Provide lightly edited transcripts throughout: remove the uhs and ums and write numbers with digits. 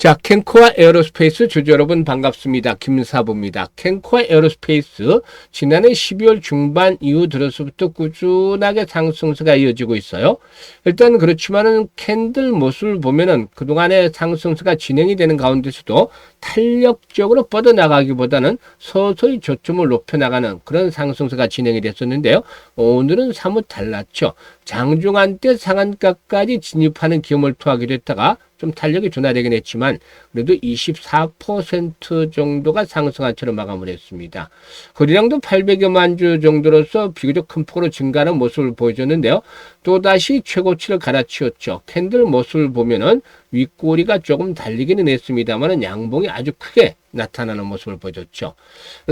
자, 캔코아 에어로스페이스 주주 여러분 반갑습니다. 김사부입니다. 캔코아 에어로스페이스 지난해 12월 중반 이후 들어서부터 꾸준하게 상승세가 이어지고 있어요. 일단 그렇지만은 캔들 모습을 보면은 그동안의 상승세가 진행이 되는 가운데서도 탄력적으로 뻗어나가기보다는 서서히 저점을 높여나가는 그런 상승세가 진행이 됐었는데요. 오늘은 사뭇 달랐죠. 장중한 때 상한가까지 진입하는 기염을 토하기도 했다가 좀 탄력이 둔화되긴 했지만 그래도 24% 정도가 상승한 채로 마감을 했습니다. 거래량도 800여만 주 정도로서 비교적 큰 폭으로 증가하는 모습을 보여줬는데요. 또다시 최고치를 갈아치웠죠. 캔들 모습을 보면은 윗꼬리가 조금 달리기는 했습니다만 양봉이 아주 크게 나타나는 모습을 보여줬죠.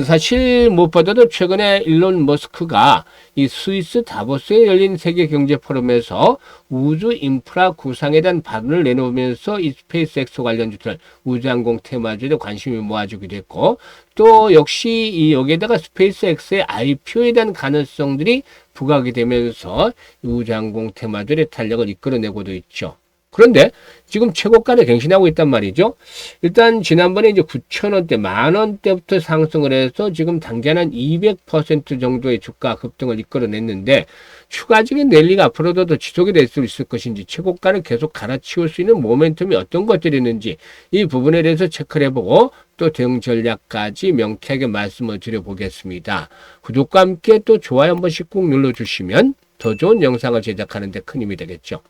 사실 무엇보다도 최근에 일론 머스크가 이 스위스 다보스에 열린 세계 경제 포럼에서 우주 인프라 구상에 대한 발언을 내놓으면서 이 스페이스X 관련주들 우주항공 테마주에 관심이 모아지기도 했고, 또 역시 이 여기에다가 스페이스X의 IPO에 대한 가능성들이 부각이 되면서 우주항공 테마주의 탄력을 이끌어내고도 있죠. 그런데 지금 최고가를 갱신하고 있단 말이죠. 일단 지난번에 이제 9,000원대, 만원대부터 상승을 해서 지금 당장은 200% 정도의 주가 급등을 이끌어냈는데 추가적인 랠리가 앞으로도 더 지속이 될 수 있을 것인지, 최고가를 계속 갈아치울 수 있는 모멘텀이 어떤 것들이 있는지 이 부분에 대해서 체크를 해보고 또 대응 전략까지 명쾌하게 말씀을 드려보겠습니다. 구독과 함께 또 좋아요 한 번씩 꾹 눌러주시면 더 좋은 영상을 제작하는 데 큰 힘이 되겠죠.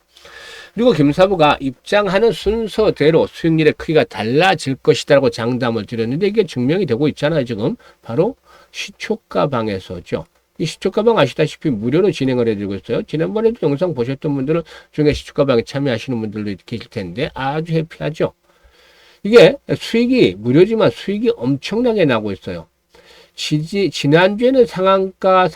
그리고 김사부가 입장하는 순서대로 수익률의 크기가 달라질 것이다라고 장담을 드렸는데 이게 증명이 되고 있잖아요. 지금 바로 시초가 방에서죠. 이 시초가 방 아시다시피 무료로 진행을 해드리고 있어요. 지난번에도 영상 보셨던 분들은 중에 시초가 방에 참여하시는 분들도 계실 텐데 아주 해피하죠. 이게 수익이 무료지만 수익이 엄청나게 나고 있어요. 지난주에는 상한가,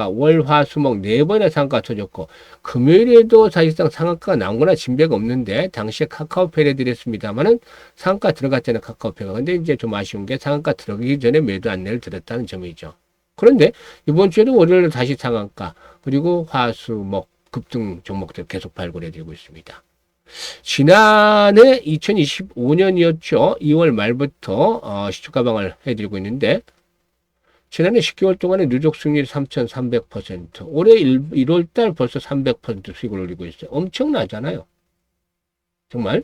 월, 화, 수, 목 4번이나 상한가 터졌고, 금요일에도 사실상 상한가가 나온 거나 진배가 없는데, 당시에 카카오페이를 해드렸습니다만은 상한가 들어갔잖아요, 카카오페이가. 근데 이제 좀 아쉬운 게 상한가 들어가기 전에 매도 안내를 드렸다는 점이죠. 그런데 이번 주에도 월요일에 다시 상한가, 그리고 화, 수, 목 급등 종목들 계속 발굴해드리고 있습니다. 지난해 2025년이었죠. 2월 말부터 시초가방을 해드리고 있는데 지난해 10개월 동안에 누적 수익률이 3,300%, 올해 1월달 벌써 300% 수익을 올리고 있어요. 엄청나잖아요. 정말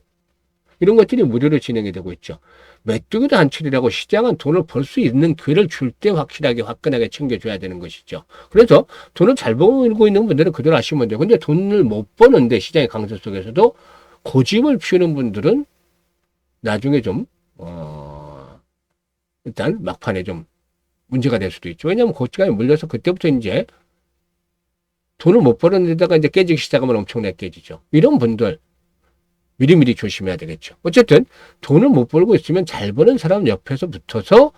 이런 것들이 무료로 진행이 되고 있죠. 메뚜기도 한출이라고 시장은 돈을 벌 수 있는 기회를 줄 때 확실하게 화끈하게 챙겨줘야 되는 것이죠. 그래서 돈을 잘 벌고 있는 분들은 그대로 하시면 돼요. 근데 돈을 못 버는데 시장의 강세 속에서도 고집을 피우는 분들은 나중에 좀 일단 막판에 좀 문제가 될 수도 있죠. 왜냐하면 고집감에 물려서 그때부터 이제 돈을 못 버는 데다가 이제 깨지기 시작하면 엄청나게 깨지죠. 이런 분들 미리미리 조심해야 되겠죠. 어쨌든 돈을 못 벌고 있으면 잘 버는 사람 옆에서 붙어서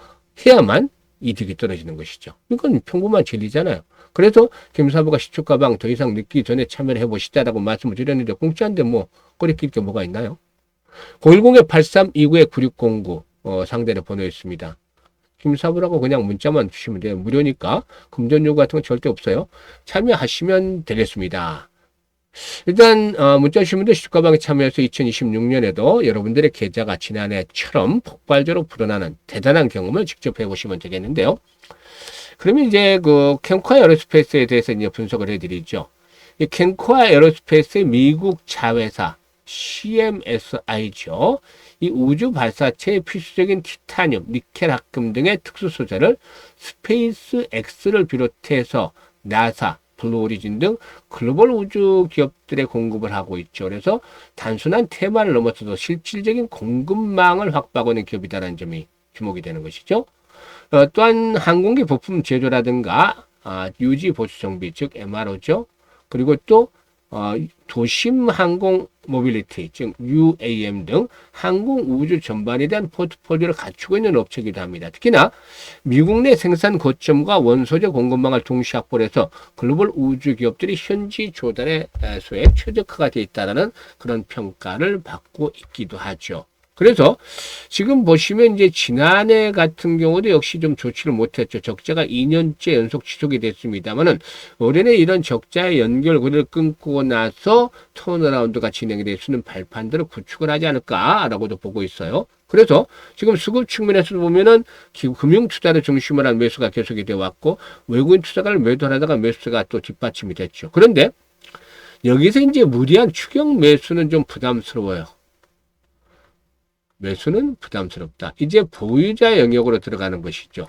해야만 이득이 떨어지는 것이죠. 이건 평범한 진리잖아요. 그래서 김사부가 시초가방 더 이상 늦기 전에 참여를 해보시자라고 말씀을 드렸는데 공짜인데 뭐 꺼리낄 게 뭐가 있나요? 010-8329-9609 상대로 번호 있습니다. 김사부라고 그냥 문자만 주시면 돼요. 무료니까 금전 요구 같은 건 절대 없어요. 참여하시면 되겠습니다. 일단 문자 주신 분들 시초가방에 참여해서 2026년에도 여러분들의 계좌가 지난해처럼 폭발적으로 불어나는 대단한 경험을 직접 해보시면 되겠는데요. 그러면 이제 그 캔코아 에어로스페이스에 대해서 이제 분석을 해드리죠. 이 캔코아 에어로스페이스의 미국 자회사 CMSI죠. 이 우주 발사체의 필수적인 티타늄, 니켈 합금 등의 특수 소재를 스페이스 X를 비롯해서 나사, 블루오리진 등 글로벌 우주 기업들에 공급을 하고 있죠. 그래서 단순한 테마를 넘어서서 실질적인 공급망을 확보하고 있는 기업이다라는 점이 주목이 되는 것이죠. 또한 항공기 부품 제조라든가 유지 보수 정비, 즉 MRO죠. 그리고 또 도심 항공 모빌리티, 즉 UAM 등 항공 우주 전반에 대한 포트폴리오를 갖추고 있는 업체이기도 합니다. 특히나 미국 내 생산 거점과 원소재 공급망을 동시 확보를 해서 글로벌 우주 기업들이 현지 조달에 최적화가 되어 있다는 그런 평가를 받고 있기도 하죠. 그래서 지금 보시면 이제 지난해 같은 경우도 역시 좀 좋지를 못했죠. 적자가 2년째 연속 지속이 됐습니다만은 올해는 이런 적자의 연결고리를 끊고 나서 턴어라운드가 진행이 될 수 있는 발판들을 구축을 하지 않을까라고도 보고 있어요. 그래서 지금 수급 측면에서 보면은 금융 투자를 중심으로 한 매수가 계속이 되어 왔고 외국인 투자가를 매도하다가 매수가 또 뒷받침이 됐죠. 그런데 여기서 이제 무리한 추격 매수는 좀 부담스러워요. 매수는 부담스럽다. 이제 보유자 영역으로 들어가는 것이죠.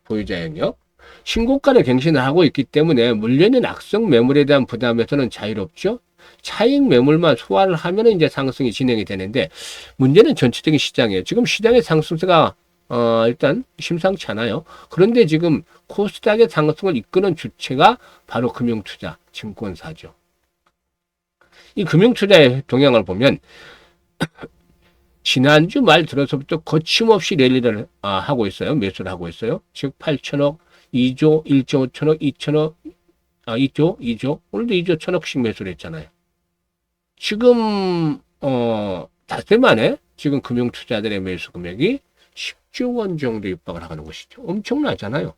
보유자 영역. 신고가를 갱신을 하고 있기 때문에 물려있는 악성 매물에 대한 부담에서는 자유롭죠. 차익 매물만 소화를 하면 이제 상승이 진행이 되는데 문제는 전체적인 시장이에요. 지금 시장의 상승세가 일단 심상치 않아요. 그런데 지금 코스닥의 상승을 이끄는 주체가 바로 금융투자, 증권사죠. 이 금융투자의 동향을 보면 지난주 말 들어서부터 거침없이 랠리를 하고 있어요. 매수를 하고 있어요. 즉 8천억, 2조, 1조 5천억, 2천억, 2조, 오늘도 2조 1천억씩 매수를 했잖아요. 지금 닷새 만에 지금 금융투자들의 매수 금액이 10조 원 정도 육박을 하는 것이죠. 엄청나잖아요.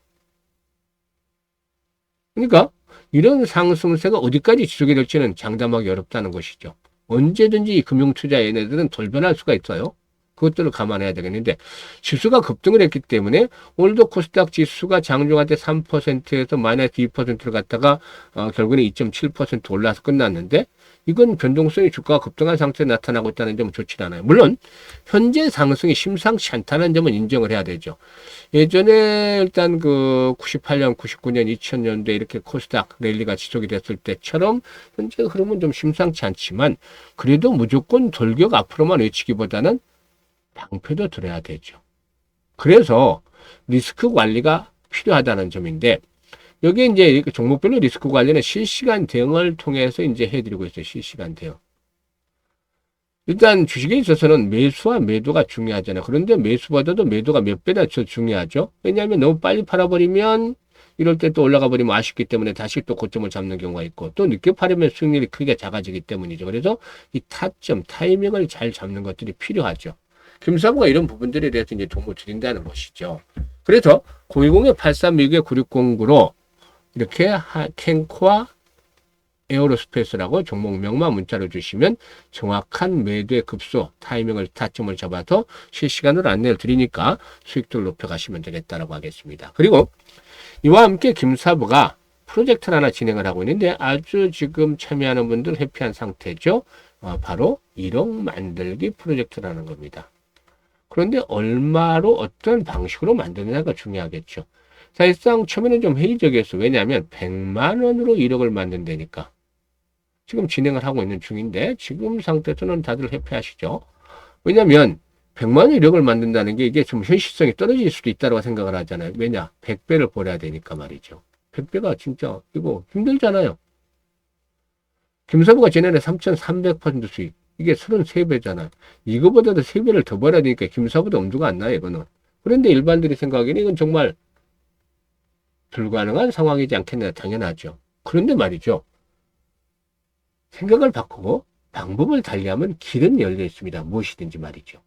그러니까 이런 상승세가 어디까지 지속이 될지는 장담하기 어렵다는 것이죠. 언제든지 이 금융투자 얘네들은 돌변할 수가 있어요. 그것들을 감안해야 되겠는데 지수가 급등을 했기 때문에 오늘도 코스닥 지수가 장중한테 3%에서 마이너스 2%를 갔다가 결국에는 2.7% 올라서 끝났는데 이건 변동성이 주가가 급등한 상태에 나타나고 있다는 점은 좋지 않아요. 물론 현재 상승이 심상치 않다는 점은 인정을 해야 되죠. 예전에 일단 그 98년, 99년, 2000년대 이렇게 코스닥 랠리가 지속이 됐을 때처럼 현재 흐름은 좀 심상치 않지만 그래도 무조건 돌격 앞으로만 외치기보다는 방패도 들어야 되죠. 그래서 리스크 관리가 필요하다는 점인데 여기에 이제 종목별로 리스크 관리는 실시간 대응을 통해서 이제 해드리고 있어요. 실시간 대응. 일단 주식에 있어서는 매수와 매도가 중요하잖아요. 그런데 매수보다도 매도가 몇 배나 더 중요하죠. 왜냐하면 너무 빨리 팔아버리면 이럴 때 또 올라가 버리면 아쉽기 때문에 다시 또 고점을 잡는 경우가 있고 또 늦게 팔으면 수익률이 크게 작아지기 때문이죠. 그래서 이 타점, 타이밍을 잘 잡는 것들이 필요하죠. 금사부가 이런 부분들에 대해서 이제 도움을 드린다는 것이죠. 그래서 010-836-9609로 이렇게 캔코와 에어로스페이스라고 종목명만 문자로 주시면 정확한 매도의 급소, 타이밍을 타점을 잡아서 실시간으로 안내를 드리니까 수익도를 높여가시면 되겠다라고 하겠습니다. 그리고 이와 함께 김사부가 프로젝트를 하나 진행을 하고 있는데 아주 지금 참여하는 분들 해피한 상태죠. 바로 1억 만들기 프로젝트라는 겁니다. 그런데 얼마로 어떤 방식으로 만드느냐가 중요하겠죠. 사실상 처음에는 좀 회의적이었어요. 왜냐하면 100만 원으로 1억을 만든다니까. 지금 진행을 하고 있는 중인데 지금 상태에서는 다들 해피하시죠. 왜냐하면 100만 원 1억을 만든다는 게 이게 좀 현실성이 떨어질 수도 있다고 생각을 하잖아요. 왜냐? 100배를 벌어야 되니까 말이죠. 100배가 진짜 이거 힘들잖아요. 김사부가 지난해 3,300% 수익. 이게 33배잖아요. 이거보다도 3배를 더 벌어야 되니까 김사부도 엄두가 안 나요, 이거는. 그런데 일반들이 생각하기에는 이건 정말 불가능한 상황이지 않겠나 당연하죠. 그런데 말이죠. 생각을 바꾸고 방법을 달리하면 길은 열려 있습니다. 무엇이든지 말이죠.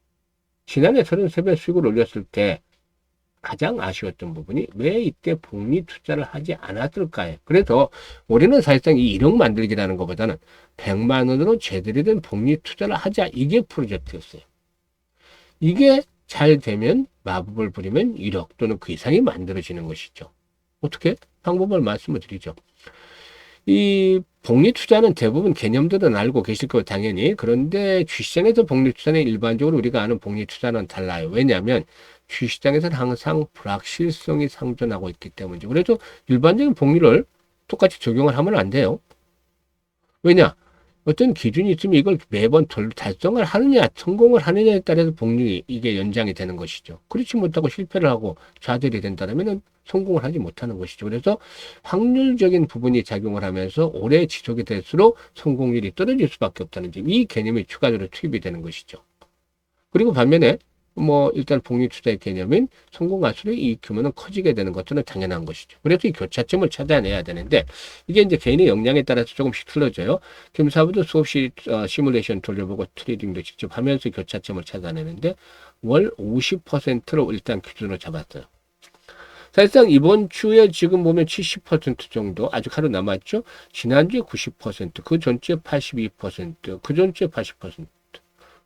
지난해 33배 수익을 올렸을 때 가장 아쉬웠던 부분이 왜 이때 복리 투자를 하지 않았을까요? 그래서 올해는 사실상 이 1억 만들기라는 것보다는 100만 원으로 제대로 된 복리 투자를 하자. 이게 프로젝트였어요. 이게 잘 되면 마법을 부리면 1억 또는 그 이상이 만들어지는 것이죠. 어떻게? 방법을 말씀을 드리죠. 이 복리 투자는 대부분 개념들은 알고 계실 거예요, 당연히. 그런데 주시장에서 복리 투자는 일반적으로 우리가 아는 복리 투자는 달라요. 왜냐하면 주시장에서는 항상 불확실성이 상존하고 있기 때문이죠. 그래서 일반적인 복리를 똑같이 적용을 하면 안 돼요. 왜냐? 어떤 기준이 있으면 이걸 매번 달성을 하느냐, 성공을 하느냐에 따라서 복리 이게 연장이 되는 것이죠. 그렇지 못하고 실패를 하고 좌절이 된다면 성공을 하지 못하는 것이죠. 그래서 확률적인 부분이 작용을 하면서 오래 지속이 될수록 성공률이 떨어질 수밖에 없다는 점, 이 개념이 추가적으로 투입이 되는 것이죠. 그리고 반면에 뭐 일단 복리 투자의 개념인 성공 가수의 이익 규모는 커지게 되는 것들은 당연한 것이죠. 그래서 이 교차점을 찾아내야 되는데 이게 이제 개인의 역량에 따라서 조금씩 틀려져요. 김사부도 수없이 시뮬레이션 돌려보고 트레이딩도 직접 하면서 교차점을 찾아내는데 월 50%로 일단 기준으로 잡았어요. 사실상 이번 주에 지금 보면 70% 정도 아직 하루 남았죠. 지난주에 90%, 그 전주에 82%, 그 전주에 80%.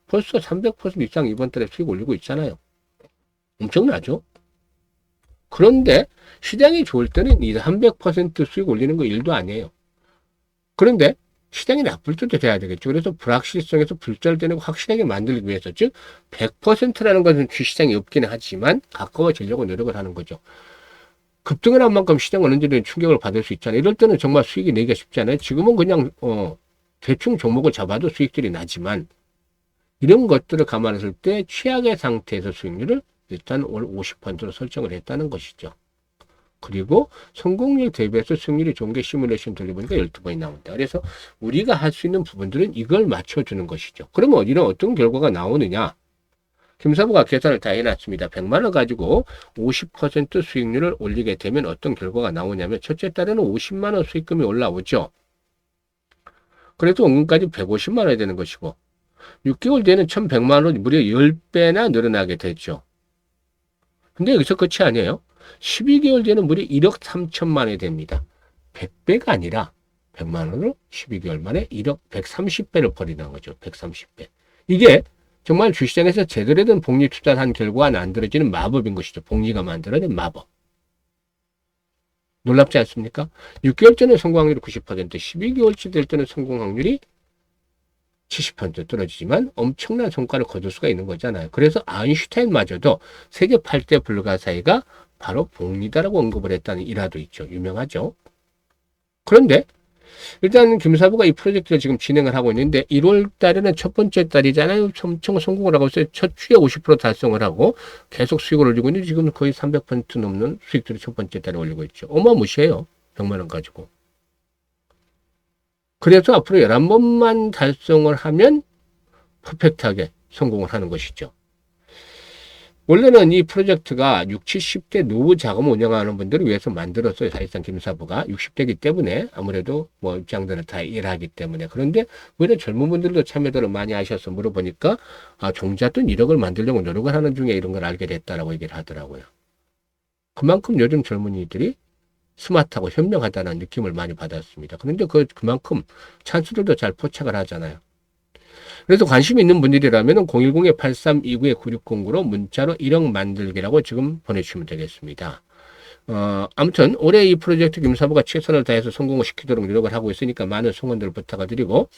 벌써 300% 이상 이번 달에 수익 올리고 있잖아요. 엄청나죠? 그런데 시장이 좋을 때는 이 300% 수익 올리는 거 일도 아니에요. 그런데 시장이 나쁠 때도 돼야 되겠죠. 그래서 불확실성에서 불절되는 거 확실하게 만들기 위해서, 즉 100%라는 것은 주시장이 없기는 하지만 가까워지려고 노력을 하는 거죠. 급등을 한 만큼 시장은 언제든 충격을 받을 수 있잖아요. 이럴 때는 정말 수익이 내기가 쉽지 않아요. 지금은 그냥 대충 종목을 잡아도 수익들이 나지만 이런 것들을 감안했을 때 최악의 상태에서 수익률을 일단 월 50%로 설정을 했다는 것이죠. 그리고 성공률 대비해서 수익률이 좋은 게 시뮬레이션 돌려보니까 12번이 나온다. 그래서 우리가 할 수 있는 부분들은 이걸 맞춰주는 것이죠. 그러면 이런 어떤 결과가 나오느냐? 김사부가 계산을 다 해놨습니다. 100만 원 가지고 50% 수익률을 올리게 되면 어떤 결과가 나오냐면 첫째 달에는 50만 원 수익금이 올라오죠. 그래도 원금까지 150만 원이 되는 것이고 6개월 뒤에는 1100만 원이 무려 10배나 늘어나게 되죠. 근데 여기서 끝이 아니에요. 12개월 뒤에는 무려 1억 3천만 원이 됩니다. 100배가 아니라 100만 원으로 12개월 만에 1억 130배를 벌이는 거죠. 130배. 이게 정말 주시장에서 제대로 된 복리 투자를 한 결과가 만들어지는 마법인 것이죠. 복리가 만들어낸 마법. 놀랍지 않습니까? 6개월째는 성공 확률이 90%, 12개월째 될 때는 성공 확률이 70% 떨어지지만 엄청난 성과를 거둘 수가 있는 거잖아요. 그래서 아인슈타인마저도 세계 8대 불가사의가 바로 복리다라고 언급을 했다는 일화도 있죠. 유명하죠. 그런데 일단 김사부가 이 프로젝트를 지금 진행을 하고 있는데 1월 달에는 첫 번째 달이잖아요. 엄청 성공을 하고 있어요. 첫 주에 50% 달성을 하고 계속 수익을 올리고 있는데 지금 거의 300% 넘는 수익들을 첫 번째 달에 올리고 있죠. 어마무시해요. 100만 원 가지고. 그래서 앞으로 11번만 달성을 하면 퍼펙트하게 성공을 하는 것이죠. 원래는 이 프로젝트가 60, 70대 노후 자금 운영하는 분들을 위해서 만들었어요. 사실상 김사부가 60대이기 때문에 아무래도 뭐 입장들을 다 일하기 때문에. 그런데 왜 젊은 분들도 참여들을 많이 하셔서 물어보니까 종잣돈 1억을 만들려고 노력을 하는 중에 이런 걸 알게 됐다라고 얘기를 하더라고요. 그만큼 요즘 젊은이들이 스마트하고 현명하다는 느낌을 많이 받았습니다. 그런데 그만큼 찬스들도 잘 포착을 하잖아요. 그래서 관심 있는 분들이라면 010-8329-9609로 문자로 1억 만들기라고 지금 보내주시면 되겠습니다. 아무튼 올해 이 프로젝트 김사부가 최선을 다해서 성공을 시키도록 노력을 하고 있으니까 많은 성원들을 부탁을 드리고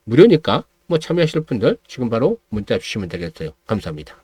무료니까 뭐 참여하실 분들 지금 바로 문자 주시면 되겠어요. 감사합니다.